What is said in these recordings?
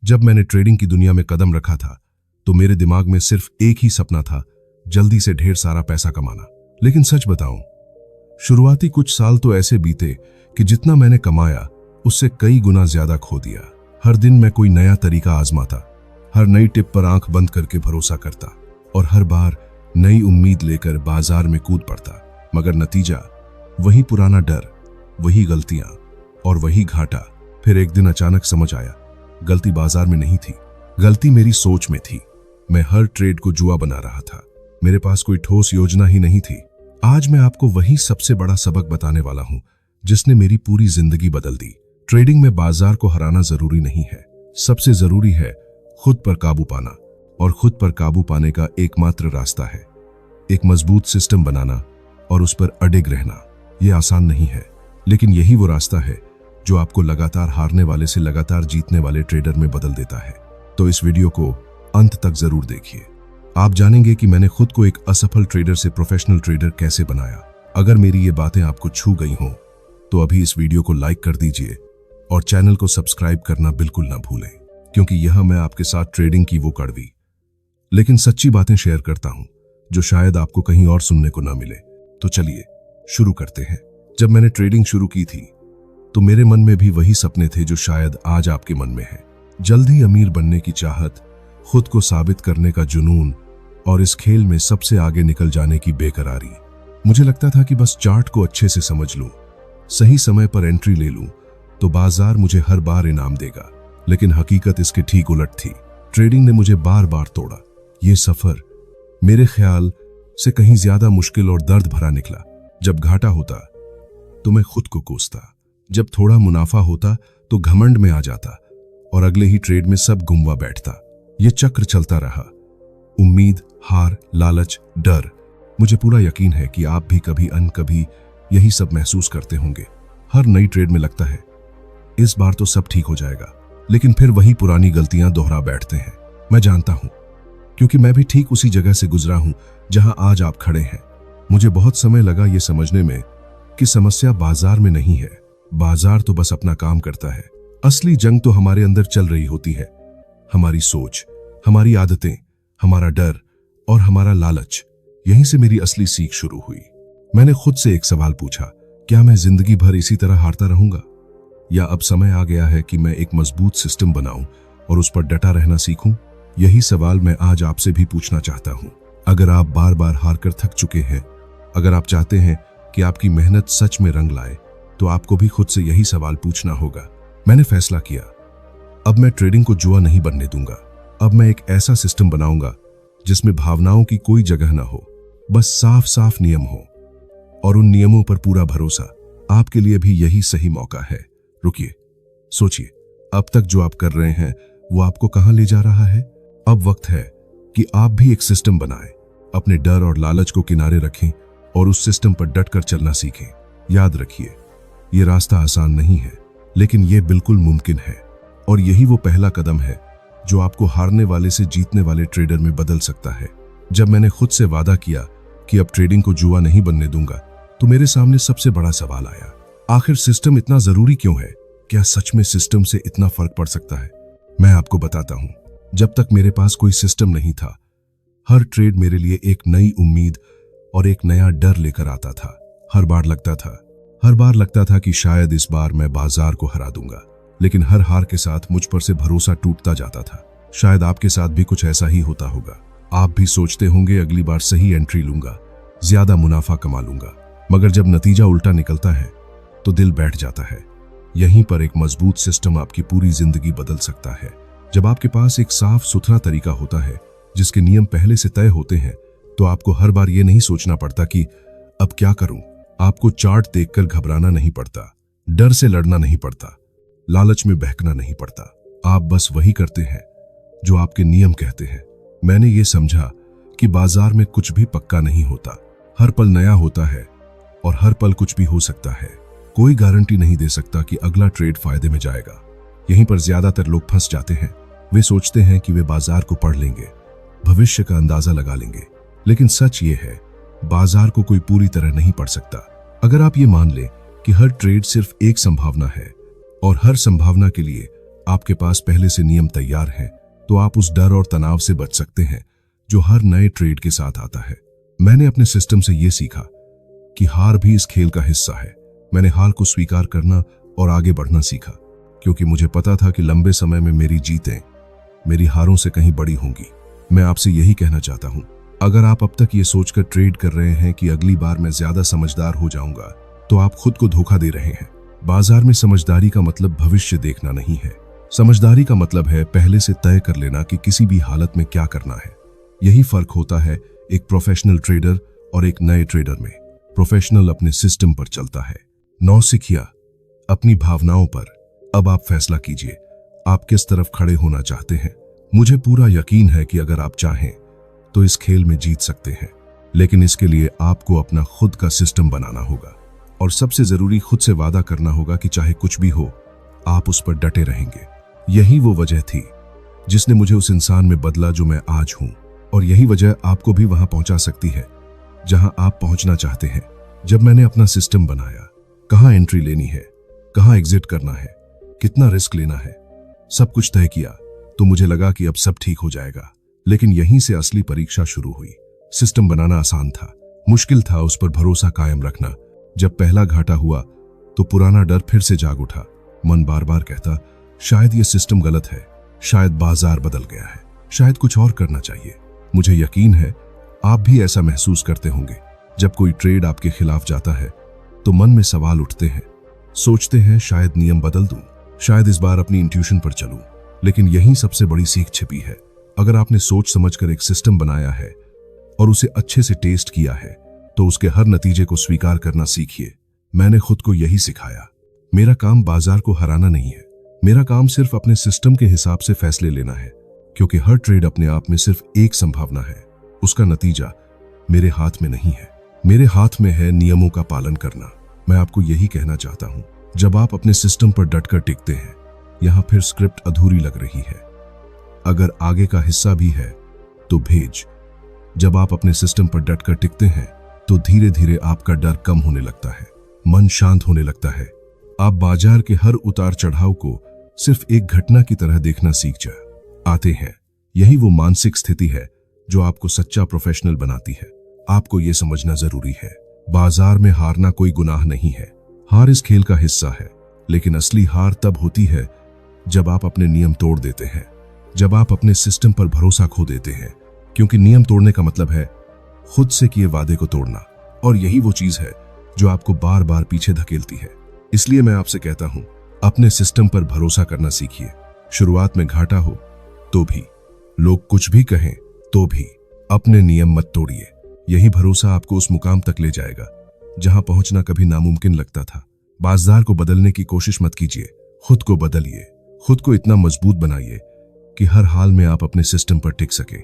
जब मैंने ट्रेडिंग की दुनिया में कदम रखा था तो मेरे दिमाग में सिर्फ एक ही सपना था, जल्दी से ढेर सारा पैसा कमाना। लेकिन सच बताऊं, शुरुआती कुछ साल तो ऐसे बीते कि जितना मैंने कमाया उससे कई गुना ज्यादा खो दिया। हर दिन मैं कोई नया तरीका आजमाता, हर नई टिप पर आंख बंद करके भरोसा करता और हर बार नई उम्मीद लेकर बाजार में कूद पड़ता। मगर नतीजा वही पुराना डर, वही गलतियां और वही घाटा। फिर एक दिन अचानक समझ आया, गलती बाजार में नहीं थी, गलती मेरी सोच में थी। मैं हर ट्रेड को जुआ बना रहा था, मेरे पास कोई ठोस योजना ही नहीं थी। आज मैं आपको वही सबसे बड़ा सबक बताने वाला हूं जिसने मेरी पूरी जिंदगी बदल दी। ट्रेडिंग में बाजार को हराना जरूरी नहीं है, सबसे जरूरी है खुद पर काबू पाना। और खुद पर काबू पाने का एकमात्र रास्ता है एक मजबूत सिस्टम बनाना और उस पर अडिग रहना। यह आसान नहीं है, लेकिन यही वो रास्ता है जो आपको लगातार हारने वाले से लगातार जीतने वाले ट्रेडर में बदल देता है। तो इस वीडियो को अंत तक जरूर देखिए। आप जानेंगे कि मैंने खुद को एक असफल ट्रेडर से प्रोफेशनल ट्रेडर कैसे बनाया। अगर मेरी ये बातें आपको छू गई हों तो अभी इस वीडियो को लाइक कर दीजिए और चैनल को सब्सक्राइब करना बिल्कुल ना भूलें, क्योंकि यह मैं आपके साथ ट्रेडिंग की वो कड़वी लेकिन सच्ची बातें शेयर करता हूं जो शायद आपको कहीं और सुनने को ना मिले। तो चलिए शुरू करते हैं। जब मैंने ट्रेडिंग शुरू की थी तो मेरे मन में भी वही सपने थे जो शायद आज आपके मन में है। जल्दी अमीर बनने की चाहत, खुद को साबित करने का जुनून और इस खेल में सबसे आगे निकल जाने की बेकरारी। मुझे लगता था कि बस चार्ट को अच्छे से समझ लूं, सही समय पर एंट्री ले लूं तो बाजार मुझे हर बार इनाम देगा। लेकिन हकीकत इसके ठीक उलट थी। ट्रेडिंग ने मुझे बार बार तोड़ा। ये सफर मेरे ख्याल से कहीं ज्यादा मुश्किल और दर्द भरा निकला। जब घाटा होता तो मैं खुद को कोसता, जब थोड़ा मुनाफा होता तो घमंड में आ जाता और अगले ही ट्रेड में सब गुमवा बैठता। ये चक्र चलता रहा, उम्मीद, हार, लालच, डर। मुझे पूरा यकीन है कि आप भी कभी कभी यही सब महसूस करते होंगे। हर नई ट्रेड में लगता है इस बार तो सब ठीक हो जाएगा, लेकिन फिर वही पुरानी गलतियां दोहरा बैठते हैं। मैं जानता हूं, क्योंकि मैं भी ठीक उसी जगह से गुजरा हूं जहां आज आप खड़े हैं। मुझे बहुत समय लगा ये समझने में कि समस्या बाजार में नहीं है, बाजार तो बस अपना काम करता है। असली जंग तो हमारे अंदर चल रही होती है, हमारी सोच, हमारी आदतें, हमारा डर और हमारा लालच। यहीं से मेरी असली सीख शुरू हुई। मैंने खुद से एक सवाल पूछा, क्या मैं जिंदगी भर इसी तरह हारता रहूंगा, या अब समय आ गया है कि मैं एक मजबूत सिस्टम बनाऊं और उस पर डटा रहना सीखूं? यही सवाल मैं आज आपसे भी पूछना चाहता हूं। अगर आप बार बार हारकर थक चुके हैं, अगर आप चाहते हैं कि आपकी मेहनत सच में रंग लाए, तो आपको भी खुद से यही सवाल पूछना होगा। मैंने फैसला किया, अब मैं ट्रेडिंग को जुआ नहीं बनने दूंगा। अब मैं एक ऐसा सिस्टम बनाऊंगा जिसमें भावनाओं की कोई जगह ना हो, बस साफ साफ नियम हो और उन नियमों पर पूरा भरोसा। आपके लिए भी यही सही मौका है। रुकिए, सोचिए, अब तक जो आप कर रहे हैं वो आपको कहां ले जा रहा है? अब वक्त है कि आप भी एक सिस्टम बनाएं, अपने डर और लालच को किनारे रखें और उस सिस्टम पर डटकर चलना सीखें। याद रखिए, ये रास्ता आसान नहीं है, लेकिन ये बिल्कुल मुमकिन है और यही वो पहला कदम है जो आपको हारने वाले से जीतने वाले ट्रेडर में बदल सकता है। जब मैंने खुद से वादा किया कि अब ट्रेडिंग को जुआ नहीं बनने दूंगा, तो मेरे सामने सबसे बड़ा सवाल आया, आखिर सिस्टम इतना जरूरी क्यों है? क्या सच में सिस्टम से इतना फर्क पड़ सकता है? मैं आपको बताता हूं। जब तक मेरे पास कोई सिस्टम नहीं था, हर ट्रेड मेरे लिए एक नई उम्मीद और एक नया डर लेकर आता था। हर बार लगता था कि शायद इस बार मैं बाजार को हरा दूंगा, लेकिन हर हार के साथ मुझ पर से भरोसा टूटता जाता था। शायद आपके साथ भी कुछ ऐसा ही होता होगा। आप भी सोचते होंगे अगली बार सही एंट्री लूंगा, ज्यादा मुनाफा कमा लूंगा, मगर जब नतीजा उल्टा निकलता है तो दिल बैठ जाता है। यहीं पर एक मजबूत सिस्टम आपकी पूरी जिंदगी बदल सकता है। जब आपके पास एक साफ सुथरा तरीका होता है जिसके नियम पहले से तय होते हैं, तो आपको हर बार ये नहीं सोचना पड़ता कि अब क्या करूं। आपको चार्ट देखकर घबराना नहीं पड़ता, डर से लड़ना नहीं पड़ता, लालच में बहकना नहीं पड़ता। आप बस वही करते हैं जो आपके नियम कहते हैं। मैंने ये समझा कि बाजार में कुछ भी पक्का नहीं होता, हर पल नया होता है और हर पल कुछ भी हो सकता है। कोई गारंटी नहीं दे सकता कि अगला ट्रेड फायदे में जाएगा। यहीं पर ज्यादातर लोग फंस जाते हैं। वे सोचते हैं कि वे बाजार को पढ़ लेंगे, भविष्य का अंदाजा लगा लेंगे, लेकिन सच ये है, बाजार को कोई पूरी तरह नहीं पढ़ सकता। अगर आप ये मान लें कि हर ट्रेड सिर्फ एक संभावना है और हर संभावना के लिए आपके पास पहले से नियम तैयार हैं, तो आप उस डर और तनाव से बच सकते हैं जो हर नए ट्रेड के साथ आता है। मैंने अपने सिस्टम से यह सीखा कि हार भी इस खेल का हिस्सा है। मैंने हार को स्वीकार करना और आगे बढ़ना सीखा, क्योंकि मुझे पता था कि लंबे समय में मेरी जीतें मेरी हारों से कहीं बड़ी होंगी। मैं आपसे यही कहना चाहता हूं, अगर आप अब तक ये सोचकर ट्रेड कर रहे हैं कि अगली बार मैं ज्यादा समझदार हो जाऊंगा, तो आप खुद को धोखा दे रहे हैं। बाजार में समझदारी का मतलब भविष्य देखना नहीं है। समझदारी का मतलब है पहले से तय कर लेना कि किसी भी हालत में क्या करना है। यही फर्क होता है एक प्रोफेशनल ट्रेडर और एक नए ट्रेडर में। प्रोफेशनल अपने सिस्टम पर चलता है, नौसिखिया अपनी भावनाओं पर। अब आप फैसला कीजिए, आप किस तरफ खड़े होना चाहते हैं। मुझे पूरा यकीन है कि अगर आप चाहें तो इस खेल में जीत सकते हैं, लेकिन इसके लिए आपको अपना खुद का सिस्टम बनाना होगा और सबसे जरूरी खुद से वादा करना होगा कि चाहे कुछ भी हो, आप उस पर डटे रहेंगे। यही वो वजह थी जिसने मुझे उस इंसान में बदला जो मैं आज हूं, और यही वजह आपको भी वहां पहुंचा सकती है जहां आप पहुंचना चाहते हैं। जब मैंने अपना सिस्टम बनाया, कहां एंट्री लेनी है, कहां एग्जिट करना है, कितना रिस्क लेना है, सब कुछ तय किया, तो मुझे लगा कि अब सब ठीक हो जाएगा। लेकिन यहीं से असली परीक्षा शुरू हुई। सिस्टम बनाना आसान था, मुश्किल था उस पर भरोसा कायम रखना। जब पहला घाटा हुआ तो पुराना डर फिर से जाग उठा। मन बार बार कहता, शायद ये सिस्टम गलत है, शायद बाजार बदल गया है, शायद कुछ और करना चाहिए। मुझे यकीन है आप भी ऐसा महसूस करते होंगे। जब कोई ट्रेड आपके खिलाफ जाता है तो मन में सवाल उठते हैं, सोचते हैं शायद नियम बदल दूं, शायद इस बार अपनी इंट्यूशन पर चलूं। लेकिन यही सबसे बड़ी सीख छिपी है। अगर आपने सोच समझकर एक सिस्टम बनाया है और उसे अच्छे से टेस्ट किया है, तो उसके हर नतीजे को स्वीकार करना सीखिए। मैंने खुद को यही सिखाया। मेरा काम बाजार को हराना नहीं है, मेरा काम सिर्फ अपने सिस्टम के हिसाब से फैसले लेना है, क्योंकि हर ट्रेड अपने आप में सिर्फ एक संभावना है। उसका नतीजा मेरे हाथ में नहीं है, मेरे हाथ में है नियमों का पालन करना। मैं आपको यही कहना चाहता हूं, जब आप अपने सिस्टम पर डटकर टिकते हैं, यहां फिर स्क्रिप्ट अधूरी लग रही है। अगर आगे का हिस्सा भी है तो भेज। जब आप अपने सिस्टम पर डटकर टिकते हैं तो धीरे धीरे आपका डर कम होने लगता है, मन शांत होने लगता है। आप बाजार के हर उतार चढ़ाव को सिर्फ एक घटना की तरह देखना सीख आते हैं। यही वो मानसिक स्थिति है जो आपको सच्चा प्रोफेशनल बनाती है। आपको यह समझना जरूरी है, बाजार में हारना कोई गुनाह नहीं है। हार इस खेल का हिस्सा है, लेकिन असली हार तब होती है जब आप अपने नियम तोड़ देते हैं, जब आप अपने सिस्टम पर भरोसा खो देते हैं। क्योंकि नियम तोड़ने का मतलब है खुद से किए वादे को तोड़ना, और यही वो चीज है जो आपको बार बार पीछे धकेलती है। इसलिए मैं आपसे कहता हूं, अपने सिस्टम पर भरोसा करना सीखिए। शुरुआत में घाटा हो तो भी, लोग कुछ भी कहें तो भी, अपने नियम मत तोड़िए। यही भरोसा आपको उस मुकाम तक ले जाएगा जहां पहुंचना कभी नामुमकिन लगता था। बाजार को बदलने की कोशिश मत कीजिए, खुद को बदलिए। खुद को इतना मजबूत बनाइए कि हर हाल में आप अपने सिस्टम पर टिक सके।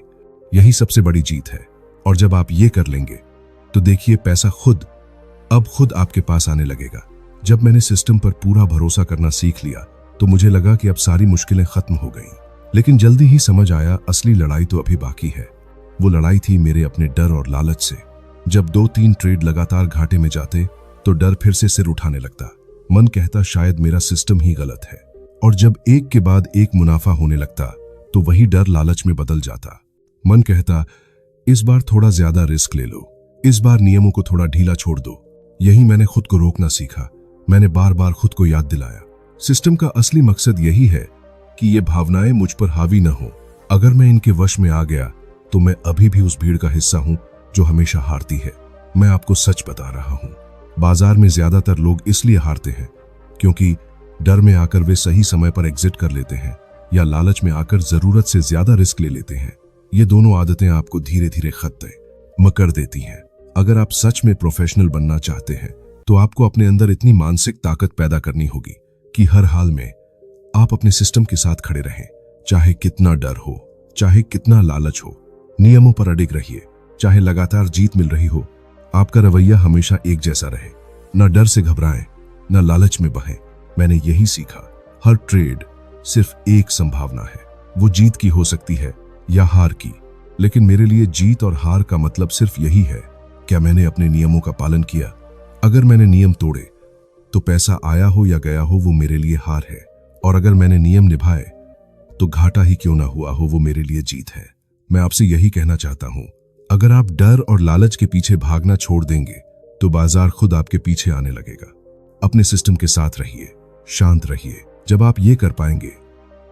यही सबसे बड़ी जीत है। और जब आप ये कर लेंगे तो देखिए, पैसा अब खुद आपके पास आने लगेगा। जब मैंने सिस्टम पर पूरा भरोसा करना सीख लिया तो मुझे लगा कि अब सारी मुश्किलें खत्म हो गईं। लेकिन जल्दी ही समझ आया, असली लड़ाई तो अभी बाकी है। वो लड़ाई थी मेरे अपने डर और लालच से। जब 2-3 ट्रेड लगातार घाटे में जाते तो डर फिर से सिर उठाने लगता। मन कहता शायद मेरा सिस्टम ही गलत है। और जब एक के बाद एक मुनाफा होने लगता तो वही डर लालच में बदल जाता। मन कहता इस बार थोड़ा ज्यादा रिस्क ले लो, इस बार नियमों को थोड़ा ढीला छोड़ दो। यही मैंने खुद को रोकना सीखा। मैंने बार बार खुद को याद दिलाया, सिस्टम का असली मकसद यही है कि ये भावनाएं मुझ पर हावी न हो। अगर मैं इनके वश में आ गया तो मैं अभी भी उस भीड़ का हिस्सा हूं जो हमेशा हारती है। मैं आपको सच बता रहा हूं, बाजार में ज्यादातर लोग इसलिए हारते हैं क्योंकि डर में आकर वे सही समय पर एग्जिट कर लेते हैं, या लालच में आकर जरूरत से ज्यादा रिस्क ले लेते हैं। ये दोनों आदतें आपको धीरे धीरे खत्म कर देती हैं। अगर आप सच में प्रोफेशनल बनना चाहते हैं तो आपको अपने अंदर इतनी मानसिक ताकत पैदा करनी होगी कि हर हाल में आप अपने सिस्टम के साथ खड़े रहें। चाहे कितना डर हो, चाहे कितना लालच हो, नियमों पर अडिग रहिए। चाहे लगातार जीत मिल रही हो, आपका रवैया हमेशा एक जैसा रहे। न डर से घबराएं, न लालच में बहें। मैंने यही सीखा, हर ट्रेड सिर्फ एक संभावना है। वो जीत की हो सकती है या हार की, लेकिन मेरे लिए जीत और हार का मतलब सिर्फ यही है, क्या मैंने अपने नियमों का पालन किया। अगर मैंने नियम तोड़े तो पैसा आया हो या गया हो, वो मेरे लिए हार है। और अगर मैंने नियम निभाए तो घाटा ही क्यों ना हुआ हो, वो मेरे लिए जीत है। मैं आपसे यही कहना चाहता हूं, अगर आप डर और लालच के पीछे भागना छोड़ देंगे तो बाजार खुद आपके पीछे आने लगेगा। अपने सिस्टम के साथ रहिए, शांत रहिए। जब आप ये कर पाएंगे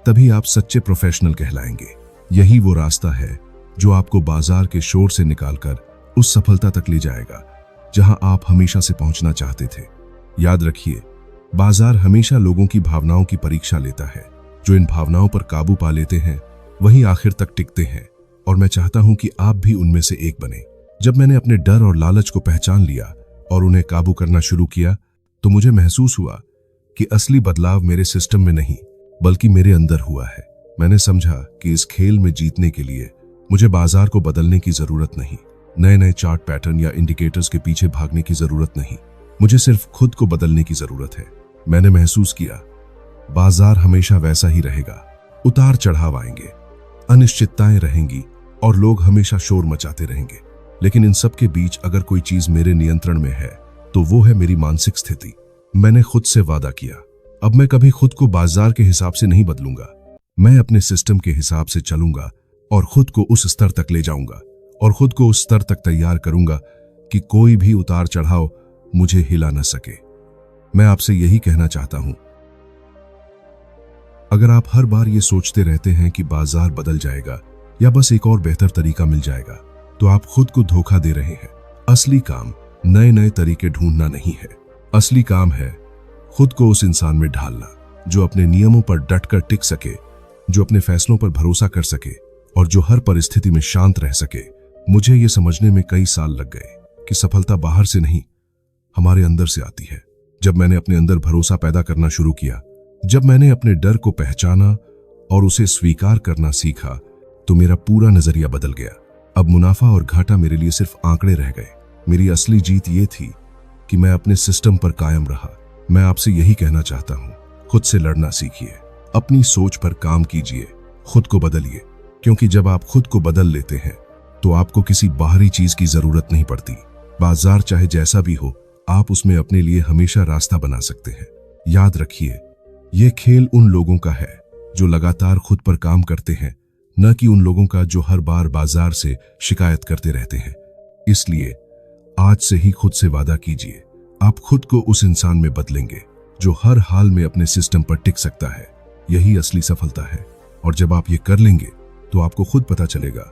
तभी आप सच्चे प्रोफेशनल कहलाएंगे। यही वो रास्ता है जो आपको बाजार के शोर से निकालकर उस सफलता तक ले जाएगा जहां आप हमेशा से पहुंचना चाहते थे। याद रखिए, बाजार हमेशा लोगों की भावनाओं की परीक्षा लेता है। जो इन भावनाओं पर काबू पा लेते हैं वही आखिर तक टिकते हैं, और मैं चाहता हूं कि आप भी उनमें से एक बने। जब मैंने अपने डर और लालच को पहचान लिया और उन्हें काबू करना शुरू किया तो मुझे महसूस हुआ कि असली बदलाव मेरे सिस्टम में नहीं बल्कि मेरे अंदर हुआ है। मैंने समझा कि इस खेल में जीतने के लिए मुझे बाजार को बदलने की जरूरत नहीं, नए नए चार्ट पैटर्न या इंडिकेटर्स के पीछे भागने की जरूरत नहीं, मुझे सिर्फ खुद को बदलने की जरूरत है। मैंने महसूस किया बाजार हमेशा वैसा ही रहेगा, उतार चढ़ाव आएंगे, अनिश्चितताएं रहेंगी और लोग हमेशा शोर मचाते रहेंगे। लेकिन इन सब के बीच अगर कोई चीज मेरे नियंत्रण में है तो वो है मेरी मानसिक स्थिति। मैंने खुद से वादा किया, अब मैं कभी खुद को बाजार के हिसाब से नहीं बदलूंगा। मैं अपने सिस्टम के हिसाब से चलूंगा और खुद को उस स्तर तक ले जाऊंगा और खुद को उस स्तर तक तैयार करूंगा कि कोई भी उतार चढ़ाव मुझे हिला न सके। मैं आपसे यही कहना चाहता हूं, अगर आप हर बार ये सोचते रहते हैं कि बाजार बदल जाएगा या बस एक और बेहतर तरीका मिल जाएगा तो आप खुद को धोखा दे रहे हैं। असली काम नए नए तरीके ढूंढना नहीं है, असली काम है खुद को उस इंसान में ढालना जो अपने नियमों पर डटकर टिक सके, जो अपने फैसलों पर भरोसा कर सके और जो हर परिस्थिति में शांत रह सके। मुझे ये समझने में कई साल लग गए कि सफलता बाहर से नहीं हमारे अंदर से आती है। जब मैंने अपने अंदर भरोसा पैदा करना शुरू किया, जब मैंने अपने डर को पहचाना और उसे स्वीकार करना सीखा तो मेरा पूरा नजरिया बदल गया। अब मुनाफा और घाटा मेरे लिए सिर्फ आंकड़े रह गए। मेरी असली जीत ये थी कि मैं अपने सिस्टम पर कायम रहा। मैं आपसे यही कहना चाहता हूं, खुद से लड़ना सीखिए, अपनी सोच पर काम कीजिए, खुद को बदलिए, क्योंकि जब आप खुद को बदल लेते हैं तो आपको किसी बाहरी चीज की जरूरत नहीं पड़ती। बाजार चाहे जैसा भी हो, आप उसमें अपने लिए हमेशा रास्ता बना सकते हैं। याद रखिए, यह खेल उन लोगों का है जो लगातार खुद पर काम करते हैं, न कि उन लोगों का जो हर बार बाजार से शिकायत करते रहते हैं। इसलिए आज से ही खुद से वादा कीजिए, आप खुद को उस इंसान में बदलेंगे जो हर हाल में अपने सिस्टम पर टिक सकता है। यही असली सफलता है। और जब आप ये कर लेंगे तो आपको खुद पता चलेगा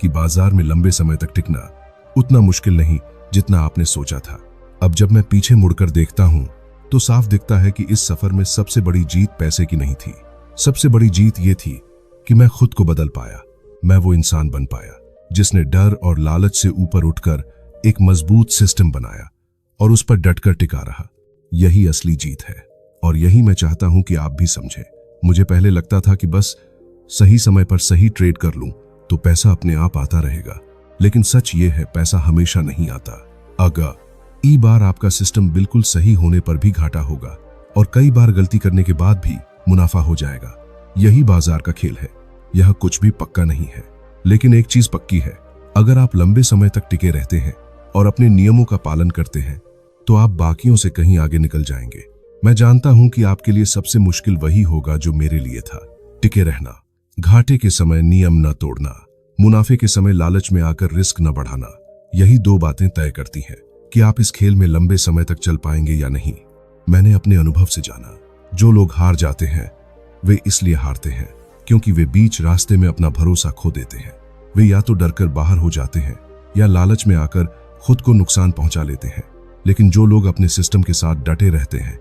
कि बाजार में लंबे समय तक टिकना उतना मुश्किल नहीं जितना आपने सोचा था। अब जब मैं पीछे मुड़कर देखता हूं तो साफ दिखता है कि इस सफर में सबसे बड़ी जीत पैसे की नहीं थी। सबसे बड़ी जीत ये थी कि मैं खुद को बदल पाया। मैं वो इंसान बन पाया जिसने डर और लालच से ऊपर उठकर एक मजबूत सिस्टम बनाया और उस पर डटकर टिका रहा। यही असली जीत है और यही मैं चाहता हूं कि आप भी समझें। मुझे पहले लगता था कि बस सही समय पर सही ट्रेड कर लूं तो पैसा अपने आप आता रहेगा, लेकिन सच ये है पैसा हमेशा नहीं आता। अगर ई बार आपका सिस्टम बिल्कुल सही होने पर भी घाटा होगा और कई बार गलती करने के बाद भी मुनाफा हो जाएगा। यही बाजार का खेल है। यह कुछ भी पक्का नहीं है, लेकिन एक चीज पक्की है, अगर आप लंबे समय तक टिके रहते हैं और अपने नियमों का पालन करते हैं तो आप बाकियों से कहीं आगे निकल जाएंगे। मैं जानता हूं कि आपके लिए सबसे मुश्किल वही होगा जो मेरे लिए था, टिके रहना, घाटे के समय नियम न तोड़ना, मुनाफे के समय लालच में आकर रिस्क न बढ़ाना। यही दो बातें तय करती हैं कि आप इस खेल में लंबे समय तक चल पाएंगे या नहीं। मैंने अपने अनुभव से जाना, जो लोग हार जाते हैं वे इसलिए हारते हैं क्योंकि वे बीच रास्ते में अपना भरोसा खो देते हैं। वे या तो डरकर बाहर हो जाते हैं या लालच में आकर खुद को नुकसान पहुंचा लेते हैं। लेकिन जो लोग अपने सिस्टम के साथ डटे रहते हैं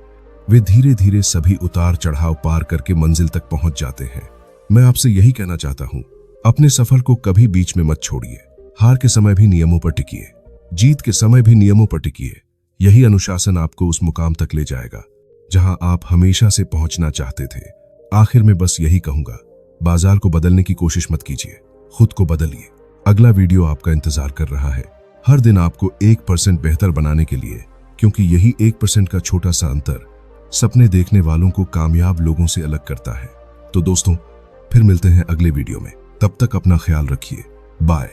वे धीरे धीरे सभी उतार चढ़ाव पार करके मंजिल तक पहुंच जाते हैं। मैं आपसे यही कहना चाहता हूं, अपने सफर को कभी बीच में मत छोड़िए। हार के समय भी नियमों पर टिकिए, जीत के समय भी नियमों पर टिकिए। यही अनुशासन आपको उस मुकाम तक ले जाएगा जहां आप हमेशा से पहुंचना चाहते थे। आखिर में बस यही कहूंगा, बाजार को बदलने की कोशिश मत कीजिए, खुद को बदलिए। अगला वीडियो आपका इंतजार कर रहा है, हर दिन आपको 1% बेहतर बनाने के लिए, क्योंकि यही 1% का छोटा सा अंतर सपने देखने वालों को कामयाब लोगों से अलग करता है। तो दोस्तों, फिर मिलते हैं अगले वीडियो में। तब तक अपना ख्याल रखिए। बाय।